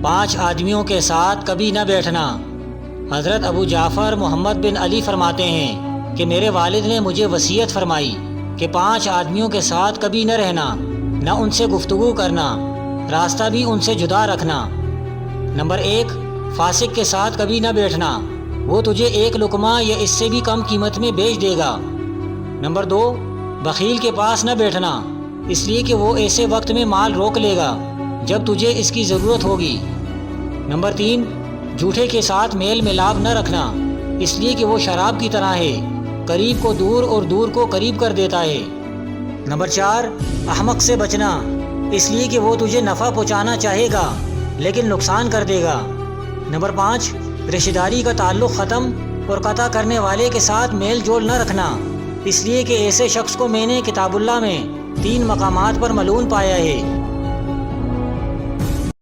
5 आदमियों के साथ कभी न बैठना। हज़रत अबू जाफ़र मोहम्मद बिन अली फरमाते हैं कि मेरे वालिद ने मुझे वसीयत फरमाई कि 5 आदमियों के साथ कभी न रहना, न उनसे गुफ्तगू करना, रास्ता भी उनसे जुदा रखना। नंबर 1, फासिक के साथ कभी न बैठना, वो तुझे 1 लुकमा या इससे भी कम कीमत में बेच देगा। नंबर 2, बखील के पास न बैठना, इसलिए कि वो ऐसे वक्त में माल रोक लेगा जब तुझे इसकी ज़रूरत होगी। नंबर 3, झूठे के साथ मेल मिलाप न रखना, इसलिए कि वो शराब की तरह है, करीब को दूर और दूर को करीब कर देता है। नंबर 4, अहमक से बचना, इसलिए कि वो तुझे नफ़ा पहुँचाना चाहेगा लेकिन नुकसान कर देगा। नंबर 5, रिश्तेदारी का ताल्लुक़ ख़त्म और कता करने वाले के साथ मेल जोल न रखना, इसलिए कि ऐसे शख्स को मैंने किताबुल्लाह में 3 मकामात पर मलून पाया है।